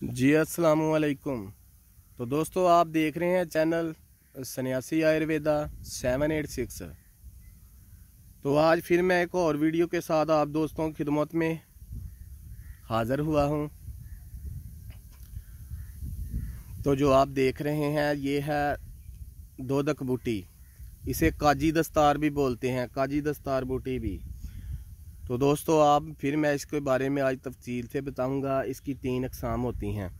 जी अस्सलामु अलैकुम। तो दोस्तों, आप देख रहे हैं चैनल सन्यासी आयुर्वेदा 786। तो आज फिर मैं एक और वीडियो के साथ आप दोस्तों की खिदमत में हाज़िर हुआ हूं। तो जो आप देख रहे हैं ये है दोदक बूटी। इसे काजी दस्तार भी बोलते हैं, काजी दस्तार बूटी भी। तो दोस्तों, आप फिर मैं इसके बारे में आज तफसील से बताऊंगा। इसकी 3 अक़साम होती हैं,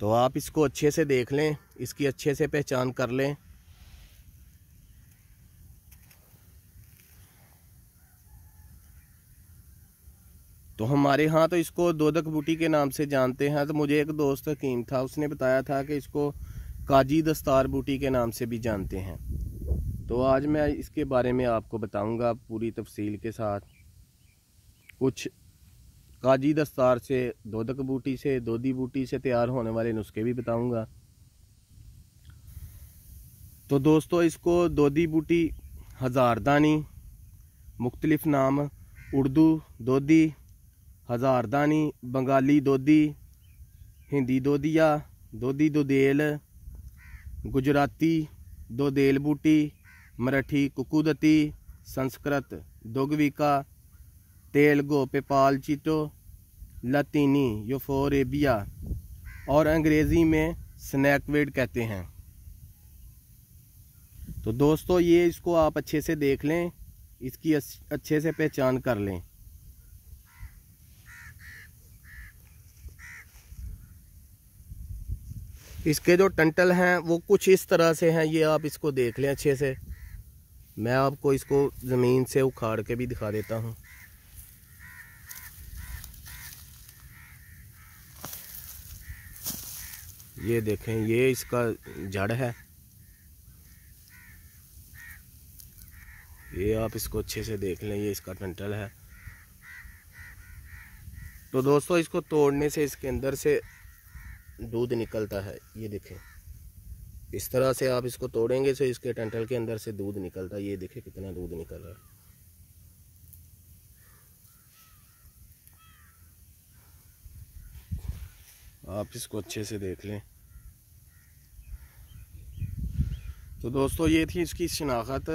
तो आप इसको अच्छे से देख लें, इसकी अच्छे से पहचान कर लें। तो हमारे यहाँ तो इसको दोदक बूटी के नाम से जानते हैं। तो मुझे एक दोस्त हकीम था, उसने बताया था कि इसको काजी दस्तार बूटी के नाम से भी जानते हैं। तो आज मैं इसके बारे में आपको बताऊंगा पूरी तफसील के साथ। कुछ काजी दस्तार से, दोदक बूटी से, दोदी बूटी से तैयार होने वाले नुस्खे भी बताऊंगा। तो दोस्तों, इसको दोदी बूटी, हज़ारदानी, मुख्तलिफ नाम उर्दू दोदी, हज़ारदानी, बंगाली दोदी, हिंदी दोदिया, दोदी दोदेल, गुजराती दोदेल बूटी, मराठी कुकुदती, संस्कृत दोगविका, तेलुगु पेपाल चीटो, लातीनी यूफोरेबिया और अंग्रेज़ी में स्नैकवेड कहते हैं। तो दोस्तों, ये इसको आप अच्छे से देख लें, इसकी अच्छे से पहचान कर लें। इसके जो टंटल हैं वो कुछ इस तरह से हैं, ये आप इसको देख लें अच्छे से। मैं आपको इसको ज़मीन से उखाड़ के भी दिखा देता हूँ। ये देखें, ये इसका जड़ है। ये आप इसको अच्छे से देख लें, ये इसका टंटल है। तो दोस्तों, इसको तोड़ने से इसके अंदर से दूध निकलता है। ये देखें, इस तरह से आप इसको तोड़ेंगे तो इसके टंटल के अंदर से दूध निकलता है। ये देखें कितना दूध निकल रहा है। आप इसको अच्छे से देख लें। तो दोस्तों, ये थी इसकी शनाख्त।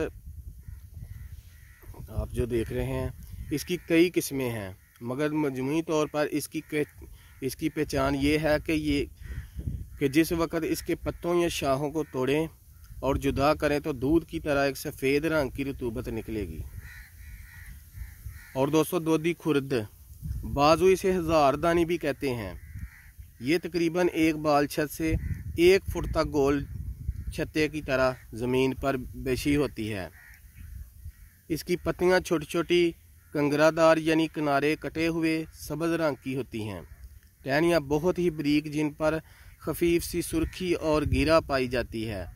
आप जो देख रहे हैं, इसकी कई किस्में हैं, मगर मजमूई तौर पर इसकी पहचान ये है कि जिस वक़्त इसके पत्तों या शाखों को तोड़ें और जुदा करें तो दूध की तरह एक सफ़ेद रंग की रतूबत निकलेगी। और दोस्तों, दोदी खुर्द, बाजू इसे हज़ारदानी भी कहते हैं। ये तकरीबन एक बाल छत से 1 फुट तक गोल छत्ते की तरह ज़मीन पर बेशी होती है। इसकी पत्तियां छोटी छोटी कंगरादार यानी किनारे कटे हुए सब्ज़ रंग की होती हैं। टहनियाँ बहुत ही बारीक, जिन पर खफीफ सी सुर्खी और गिरा पाई जाती है।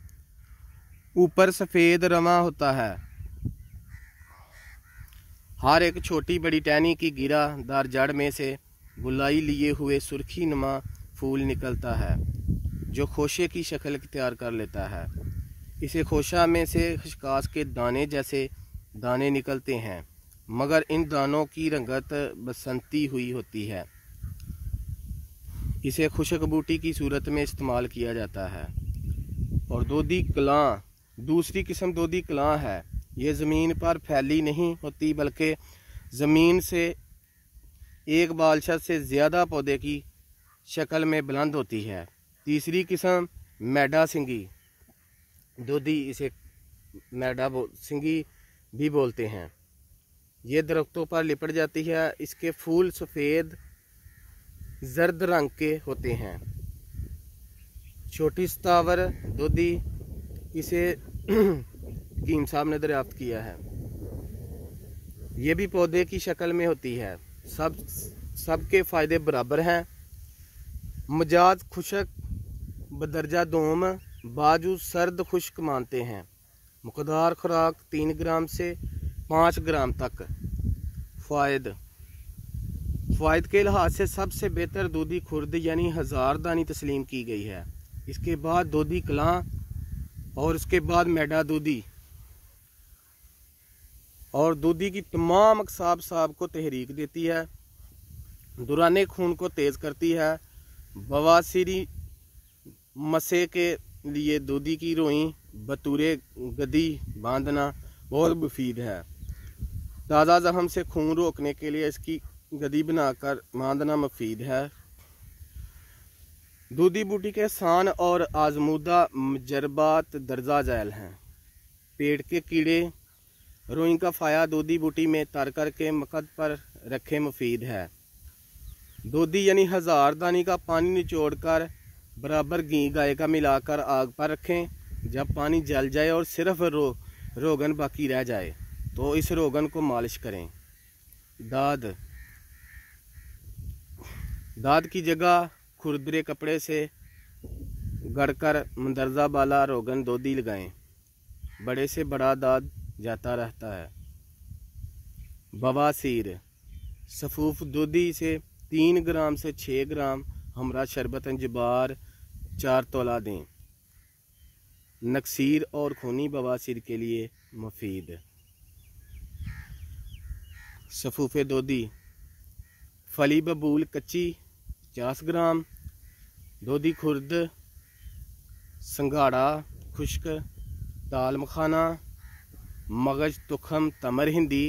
ऊपर सफ़ेद रमा होता है। हर एक छोटी बड़ी टहनी की गिरा दार जड़ में से गुलाई लिए हुए सुर्खी नुमा फूल निकलता है, जो खोशे की शक्ल इख्तियार कर लेता है। इसे खोशा में से खसकास के दाने जैसे दाने निकलते हैं, मगर इन दानों की रंगत बसंती हुई होती है। इसे खुशक बूटी की सूरत में इस्तेमाल किया जाता है। और दोदी कलां, दूसरी किस्म दोदी कलां है। ये ज़मीन पर फैली नहीं होती, बल्कि ज़मीन से एक बालछत से ज़्यादा पौधे की शक्ल में बुलंद होती है। तीसरी किस्म मैडा सिंगी दोदी, इसे मैडा सिंगी भी बोलते हैं। ये दरख्तों पर लिपट जाती है। इसके फूल सफ़ेद जर्द रंग के होते हैं। छोटी सतावर दोदी, इसे हकीम साहब ने दरियाफ्त किया है। ये भी पौधे की शक्ल में होती है। सबके फ़ायदे बराबर हैं। मजाज खुशक बदरजा दोम, बाजू सर्द खुश्क मानते हैं। मुकदार खुराक 3 ग्राम से 5 ग्राम तक। फ़ायद के लिहाज से सबसे बेहतर दोदी खुर्द यानी हज़ारदानी तस्लीम की गई है। इसके बाद दोदी कलां और उसके बाद मैडा दोदी। और दूधी की तमाम अक़साब को तहरीक देती है। दौरान खून को तेज़ करती है। बवासीरी मसे के लिए दूधी की रोई बतूरे गदी बांधना बहुत मुफीद है। ताज़ा जख्म से खून रोकने के लिए इसकी गदी बनाकर बांधना मुफीद है। दूधी बूटी के सान और आजमूदा मजरबात दर्जा झैल हैं। पेट के कीड़े रोई का फाया दूधी बूटी में तर कर के मकद पर रखे मुफीद है। दूधी यानी 1000 दानी का पानी निचोड़कर बराबर घी गाय का मिलाकर आग पर रखें। जब पानी जल जाए और सिर्फ रोगन बाकी रह जाए तो इस रोगन को मालिश करें। दाद की जगह खुरदरे कपड़े से गड़कर मंदरजा वाला रोगन दूधी लगाएं। बड़े से बड़ा दाद जाता रहता है। बवासीर सफूफ दूधी से 3 ग्राम से 6 ग्राम हमरा शरबत अंजबार 4 तोला दें। नक्सीर और खूनी बवासीर के लिए मुफीद। सफूफे दूधी फली बबूल कच्ची 50 ग्राम। दूधी खुर्द संघाड़ा खुश्क ताल मखाना मगज तुखम तमर हिंदी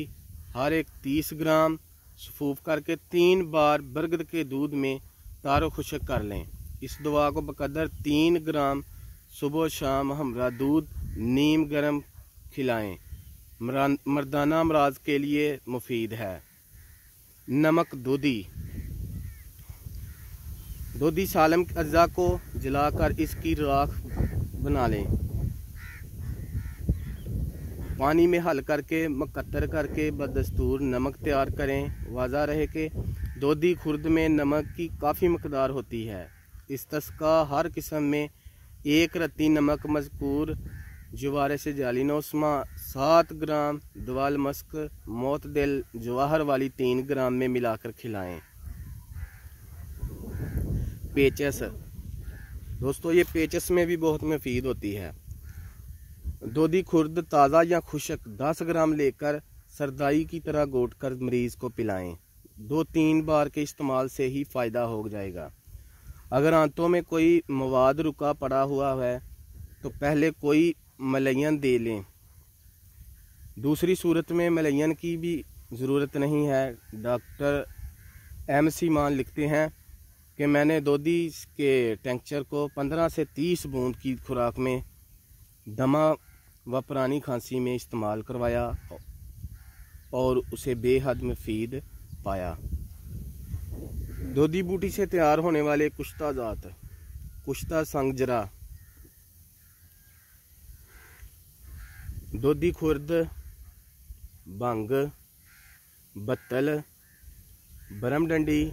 हर एक 30 ग्राम सफूफ करके 3 बार बरगद के दूध में तारो खुश्क कर लें। इस दवा को बकदर 3 ग्राम सुबह शाम हमरा दूध नीम गर्म खिलाएं। मर्दाना अमराज के लिए मुफीद है। नमक दूधी सालम अज्जा को जलाकर इसकी राख बना लें। पानी में हल करके मकत्तर करके बदस्तूर नमक तैयार करें। वाज़ा रहे कि दूधी खुर्द में नमक की काफ़ी मकदार होती है। इस्तस्का हर किस्म में 1 रत्ती नमक मज़कूर जवारे से जालिनोस्मा 7 ग्राम दवाल मस्क मोतदिल जवाहर वाली 3 ग्राम में मिलाकर खिलाएं। पेचस दोस्तों, ये पेचस में भी बहुत मुफीद होती है। दूधी खुर्द ताज़ा या खुशक 10 ग्राम लेकर सरदाई की तरह घोट कर मरीज़ को पिलाएं। 2-3 बार के इस्तेमाल से ही फ़ायदा हो जाएगा। अगर आंतों में कोई मवाद रुका पड़ा हुआ है तो पहले कोई मलयन दे लें। दूसरी सूरत में मलयन की भी ज़रूरत नहीं है। डॉक्टर MC मान लिखते हैं कि मैंने दूधी के टेंक्चर को 15 से 30 बूंद की खुराक में दमा व पुरानी खांसी में इस्तेमाल करवाया और उसे बेहद मुफीद पाया। दूधी बूटी से तैयार होने वाले कुश्ता ज़ात कुश्ता संगजरा दूधी खुर्द भंग बत्तल बरमडंडी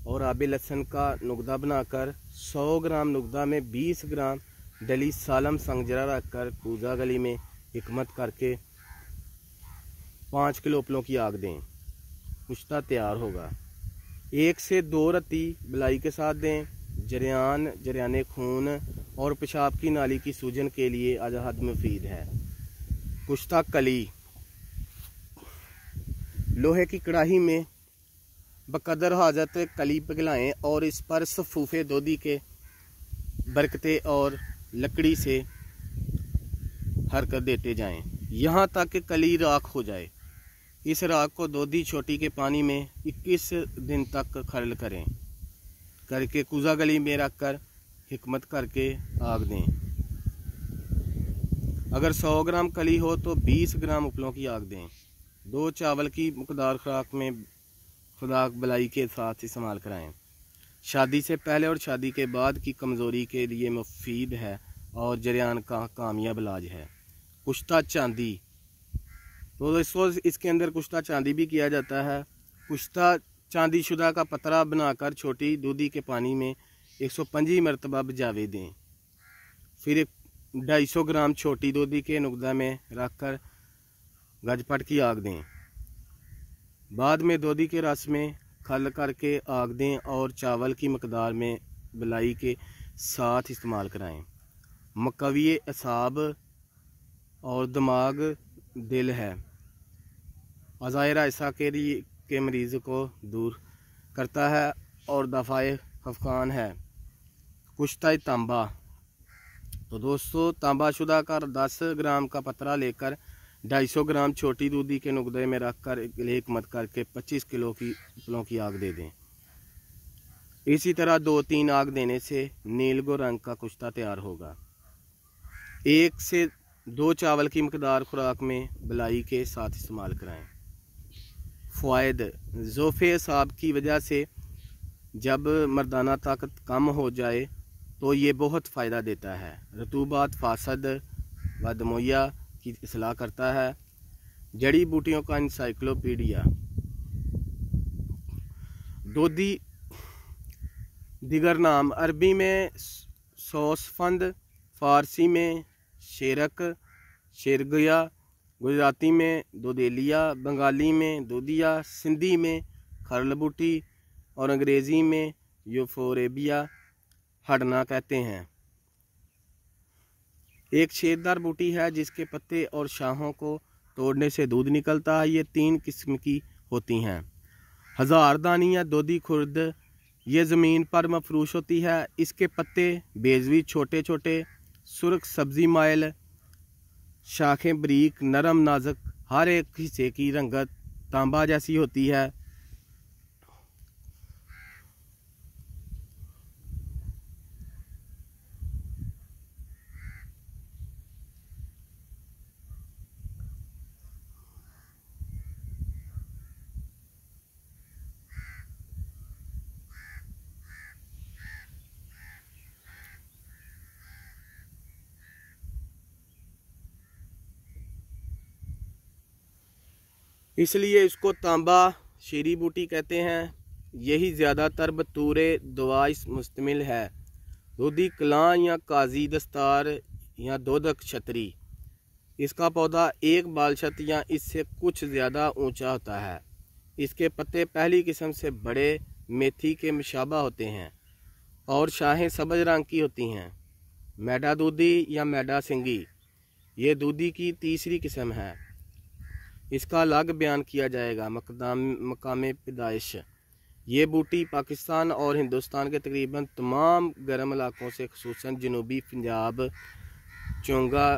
और आबे लहसुन का नुकदा बनाकर 100 ग्राम नुकदा में 20 ग्राम डली सालम संगजरा रखकर पूजा गली में हिकमत करके 5 किलो उपलों की आग दें। कुश्ता तैयार होगा। 1 से 2 रत्ती बलाई के साथ दें। जरियाने खून और पेशाब की नाली की सूजन के लिए अजहद मुफीद है। कुश्ता कली लोहे की कढ़ाई में बकदर हाजत कली पिघलाएं और इस पर सफूफे दूधी के बरकते और लकड़ी से हरकत देते जाएं यहाँ तक कि कली राख हो जाए। इस राख को दूधी छोटी के पानी में 21 दिन तक खरल करें करके कुजा गली में रखकर हिकमत करके आग दें। अगर 100 ग्राम कली हो तो 20 ग्राम उपलों की आग दें। 2 चावल की मकदार खुराक बलाई के साथ इस्तेमाल कराएं। शादी से पहले और शादी के बाद की कमज़ोरी के लिए मुफीद है और जरियान का कामयाब इलाज है। कुश्ता चांदी तो इसके अंदर कुश्ता चांदी भी किया जाता है। कुश्ता चांदी शुदा का पतरा बनाकर छोटी दूधी के पानी में 125 मरतबा भिजावे दें। फिर 250 ग्राम छोटी दूधी के नुकदा में रखकर गजपट की आग दें। बाद में दूधी के रस में खल करके आग दें और चावल की मकदार में बलाई के साथ इस्तेमाल कराएं। मकवी असाब और दिमाग दिल है। अज़ायर ऐसा के मरीज़ को दूर करता है और दफ़ाए खफकान है। कुश्ता तांबा। तो दोस्तों, तांबा शुदा का 10 ग्राम का पतरा लेकर 250 ग्राम छोटी दूधी के नुकदे में रखकर लेक मत करके 25 किलो की आग दे दें। इसी तरह 2-3 आग देने से नीलगो रंग का कुश्ता तैयार होगा। 1 से 2 चावल की मकदार खुराक में बलाई के साथ इस्तेमाल कराएं। फ़वाइद। ज़ोफ़े साहब की वजह से जब मर्दाना ताकत कम हो जाए तो ये बहुत फ़ायदा देता है। रतूबात फासद व दमोया की इसलाह करता है। जड़ी बूटियों का इंसाइक्लोपीडिया। दोधी दिगर नाम। अरबी में सौसफंद, फ़ारसी में शेरक, शेरगिया, गुजराती में दोदेलिया, बंगाली में दोदिया, सिंधी में खरल बूटी और अंग्रेज़ी में यूफोरेबिया हडना कहते हैं। एक छेददार बूटी है जिसके पत्ते और शाहों को तोड़ने से दूध निकलता है। ये 3 किस्म की होती हैं। हज़ारदानी या दोधी खुर्द ये ज़मीन पर मफरूश होती है। इसके पत्ते बेजवी, छोटे छोटे, सुर्ख सब्ज़ी माइल, शाखें बारीक, नरम नाजुक, हर एक हिस्से की रंगत तांबा जैसी होती है। इसलिए इसको तांबा शीरी बूटी कहते हैं। यही ज़्यादातर बतूरे दवाइस मुश्तमिल है। दूधी कलां या काजी दस्तार या दोदक छतरी। इसका पौधा 1 बालशत या इससे कुछ ज़्यादा ऊंचा होता है। इसके पत्ते पहली किस्म से बड़े मेथी के मुशाबा होते हैं और शाखें सब्ज़ रंग की होती हैं। मैडा दूधी या मैडा सिंगी ये दूधी की तीसरी किस्म है। इसका अलग बयान किया जाएगा। मकाम पैदाइश। ये बूटी पाकिस्तान और हिंदुस्तान के तकरीबन तमाम गर्म इलाकों से खुसूसन जनूबी पंजाब, चोंगा,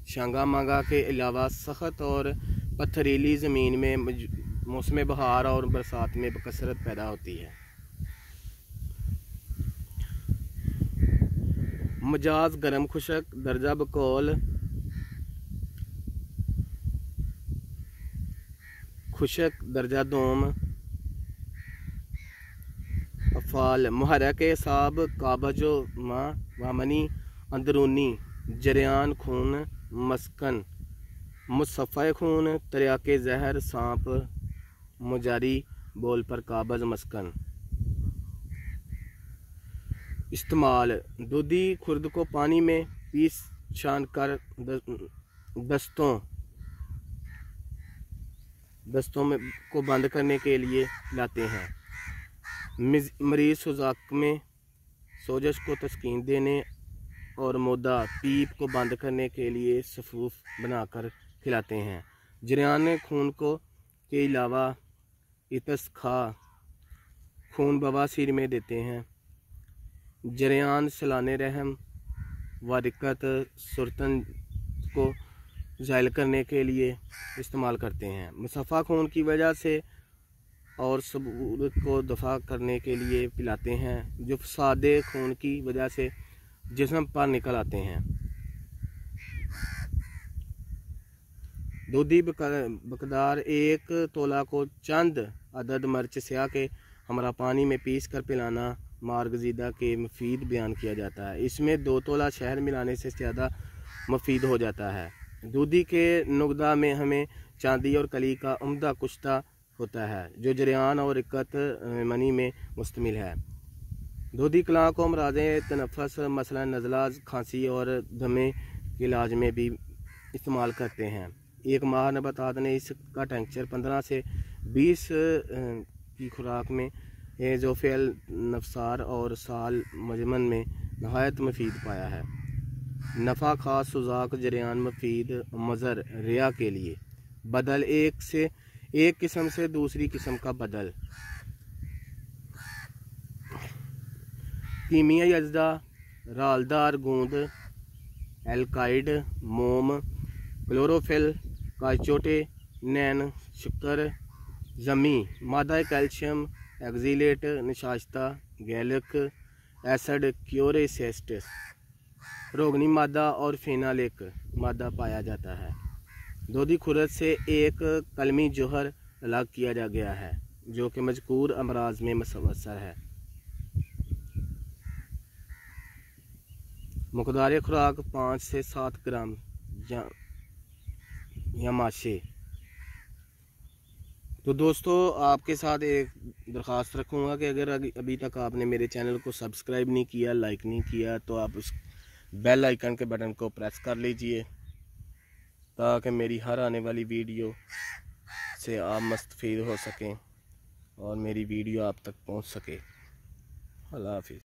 शांगा मांगा के अलावा सख्त और पथरीली ज़मीन में मौसम बहार और बरसात में बकसरत पैदा होती है। मजाज गर्म खुशक। दर्जा बकौल खुशक। दर्जा दोम अफ़ाल। मुहर्रक साब काबजो वामनी अंदरूनी जरियान खून मस्कन मुसफ़ा खून तरियाके जहर सांप मुजारी बोल पर काबज मस्कन। इस्तेमाल। दूधी खुर्द को पानी में पीस छान कर दस्तों में को बंद करने के लिए लाते हैं। मरीज़ सुजाक में सोजश को तस्कीन देने और मोदा पीप को बंद करने के लिए सफूफ बनाकर खिलाते हैं। जरियान खून को के अलावा इतस खा खून बवासीर में देते हैं। जरियान सलाने रहम व दिक्कत सुरतन को ज़ायल करने के लिए इस्तेमाल करते हैं। मुसफ़ा खून की वजह से और सबूत को दफ़ा करने के लिए पिलाते हैं जो सादे खून की वजह से जिस्म पर निकल आते हैं। दूधी बकदार 1 तोला को चंद अदद मिर्च स्याह के हमरा पानी में पीस कर पिलाना मार्गजीदा के मुफीद बयान किया जाता है। इसमें 2 तोला शहद मिलाने से ज़्यादा मुफीद हो जाता है। दूधी के नुकदा में हमें चांदी और कली का उम्दा कुश्ता होता है जो जरियान और इक्कत मनी में मुश्तमिल है। दूधी कलां को अमराज़े तनफ़्फ़ुस मसलन नज़ला, खांसी और दमे के इलाज में भी इस्तेमाल करते हैं। एक माहिर नबातात ने इसका टेंक्चर 15 से 20 की खुराक में ज़ोफ़ेल नफसार और साल मजमन में नहायत मुफीद पाया है। नफ़ा खास सुजाक जरियान मुफीद मज़र रिया के लिए बदल 1 से एक किस्म से दूसरी किस्म का बदल। कीमियाई अज्जा, रालदार गूंद, एल्काइड, मोम, क्लोरोफिल, काइचोटे, नैन शक्कर, जमी, मादा कैल्शियम, एक्जिलेट, निशास्ता, गैलिक एसिड, क्योरेसिस्ट, रोगनी मादा और फेनालिक मादा पाया जाता है। दूधी खुरद से एक कलमी जौहर अलग किया जा गया है जो कि मज़कूर अमराज में मुसव्वर है। मकदार खुराक 5 से 7 ग्राम या माशे। तो दोस्तों आपके साथ एक दरख्वास्त रखूँगा कि अगर अभी तक आपने मेरे चैनल को सब्सक्राइब नहीं किया, लाइक नहीं किया, तो आप उस बेल आइकन के बटन को प्रेस कर लीजिए ताकि मेरी हर आने वाली वीडियो से आप मुस्तफ़ीद हो सकें और मेरी वीडियो आप तक पहुंच सके। अल्लाह हाफ़िज़।